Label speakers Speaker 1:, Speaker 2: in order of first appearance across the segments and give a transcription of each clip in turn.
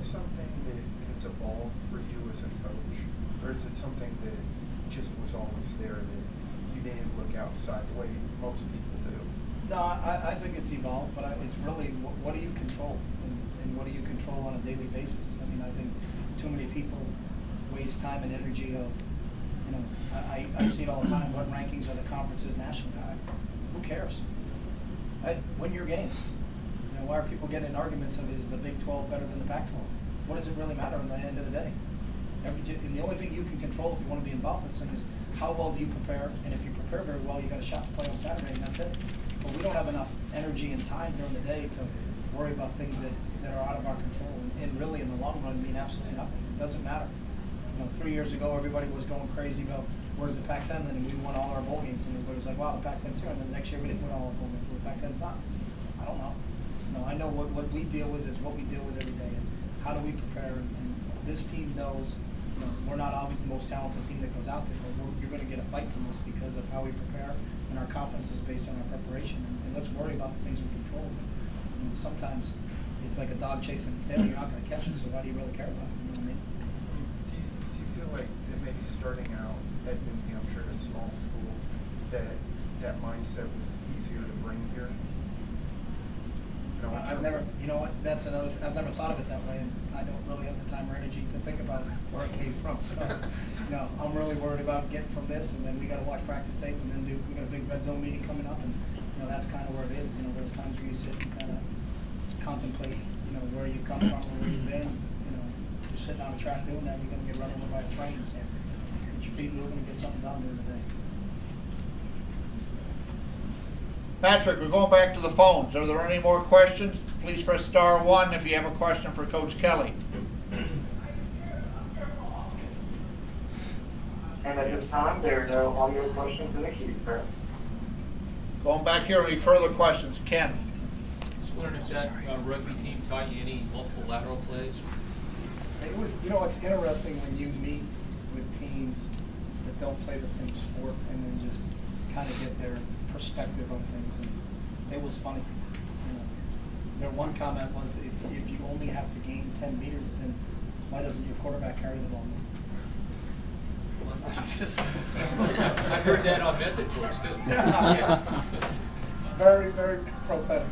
Speaker 1: that something that has evolved for you as a coach, or is it something that just was always there that you didn't look outside the way most people do?
Speaker 2: No, I think it's evolved, but it's really what do you control, and what do you control on a daily basis? I mean, I think too many people waste time and energy of, you know, I see it all the time. What rankings are the conferences nationally? Who cares? Right? Win your games. You know, why are people getting in arguments of is the Big 12 better than the Pac-12? What does it really matter in the end of the day? And the only thing you can control if you want to be involved in this thing is how well do you prepare, and if you prepare very well, you got a shot to play on Saturday, and that's it. But we don't have enough energy and time during the day to worry about things that are out of our control, and really in the long run mean absolutely nothing. It doesn't matter. You know, 3 years ago, everybody was going crazy about where's the Pac-10, and we won all our bowl games, and everybody was like, wow, the Pac-10's here, and then the next year we didn't win all our bowl games, but the Pac-10's not. I don't know. You know, I know what we deal with is what we deal with every day, and how do we prepare, and this team knows, you know, we're not always the most talented team that goes out there, but you're going to get a fight from us because of how we prepare, and our confidence is based on our preparation, and let's worry about the things we control. But, you know, sometimes it's like a dog chasing its tail, you're not going to catch it, so why do you really care about it? You know what I mean?
Speaker 1: Do you feel like that maybe starting out at New Hampshire, a small school, that mindset was easier to bring here?
Speaker 2: I've never, you know what, that's another, I've never thought of it that way, and I don't really have the time or energy to think about where it came from, so, you know, I'm really worried about getting from this, and then we gotta watch practice tape, and then we got a big red zone meeting coming up, and, you know, that's kind of where it is, you know, there's times where you sit and kind of contemplate, you know, where you've come from, or where you've been, you know, you're sitting on a track doing that, you're gonna get run over by a train, so get your feet moving and get something done during the day.
Speaker 3: Patrick, we're going back to the phones. Are there any more questions? Please press *1 if you have a question for Coach Kelly.
Speaker 4: And at this time, there are no audio questions in the queue, sir.
Speaker 3: Going back here, any further questions? Ken.
Speaker 5: Just wondering if that rugby team taught you any multiple lateral plays?
Speaker 2: It was, you know, it's interesting when you meet with teams that don't play the same sport and then just kind of get their perspective on things, and it was funny. You know, their one comment was, if you only have to gain 10 meters, then why doesn't your quarterback carry the ball more?
Speaker 5: I've heard that on message boards too.
Speaker 2: Yeah. Very, very prophetic.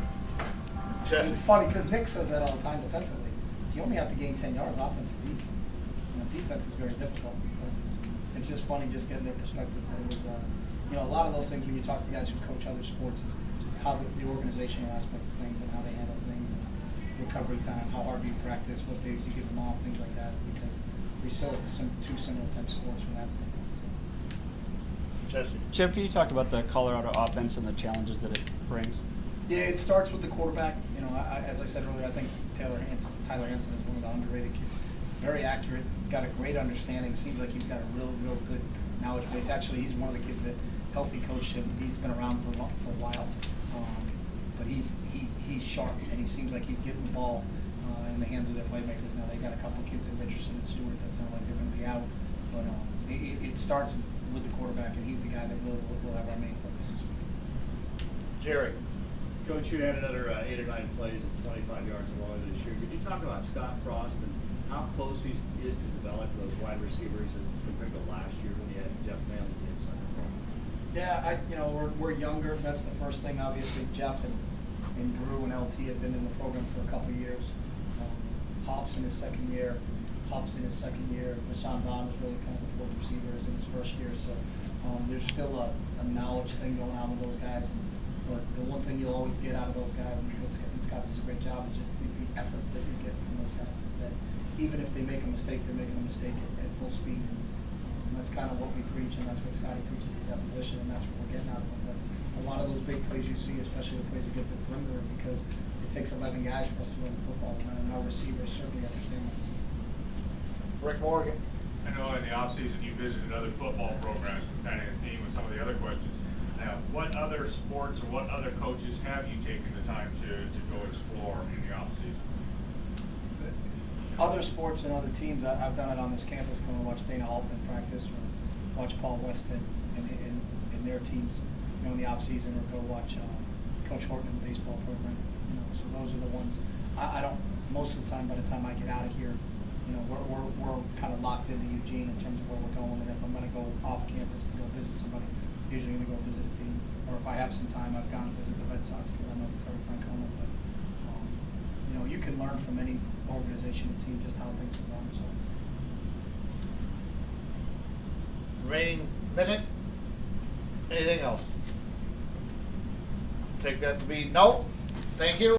Speaker 3: Jesse.
Speaker 2: It's funny because Nick says that all the time defensively. You only have to gain 10 yards. Offense is easy. You know, defense is very difficult. But it's just funny just getting their perspective. It was, you know, a lot of those things when you talk to guys who coach other sports is how the organizational aspect of things and how they handle things, and recovery time, how hard you practice, what days you give them off, things like that, because we still have two similar types of sports from that standpoint. So.
Speaker 3: Jesse.
Speaker 6: Chip, can you talk about the Colorado offense and the challenges that it brings?
Speaker 2: Yeah, it starts with the quarterback. You know, as I said earlier, I think Tyler Hansen is one of the underrated kids. Very accurate, got a great understanding. Seems like he's got a real good knowledge base. Actually, he's one of the kids that Healthy coached him. He's been around for a while, but he's sharp, and he seems like he's getting the ball in the hands of their playmakers. Now they got a couple of kids in Richardson and Stewart that sound like they're going to be out, but it starts with the quarterback, and he's the guy that really will have our main focus this week.
Speaker 3: Jerry.
Speaker 7: Coach, you had another 8 or 9 plays of 25 yards or longer this year. Could you talk about Scott Frost and how close he is to develop those wide receivers as compared to last year when you had Jeff Manley on the inside?
Speaker 2: Yeah, you know, we're younger. That's the first thing. Obviously, Jeff and Drew and LT have been in the program for a couple of years. Hoff's in his second year. Rashawn Bond is really kind of the fourth receiver is in his first year. So there's still a knowledge thing going on with those guys. But the one thing you'll always get out of those guys, and Scott does a great job, is just the effort that you get from those guys. Is that even if they make a mistake, they're making a mistake at full speed. And that's kind of what we preach, and that's what Scotty preaches at that position, and that's what we're getting out of him. But a lot of those big plays you see, especially the plays that get to the perimeter, because it takes 11 guys for us to run the football, and our receivers certainly understand that.
Speaker 3: Rick Morgan.
Speaker 8: I know in the offseason you visited other football programs, kind of in theme with some of the other questions. What other sports or what other coaches have you taken the time to go explore in the offseason?
Speaker 2: Other sports and other teams, I've done it on this campus, going to watch Dana Altman practice, or watch Paul Weston and their teams, you know, in the off season, or go watch Coach Horton in the baseball program. You know, so those are the ones. I don't, most of the time, by the time I get out of here, you know, we're kind of locked into Eugene in terms of where we're going, and if I'm gonna go off campus to go visit somebody, usually gonna go visit a team, or if I have some time, I've gone to visit the Red Sox, because I know Terry Francona, but, you know, you can learn from any organization and team just how things are done, so.
Speaker 3: Remaining minute? Anything else? Take that to be no. Thank you.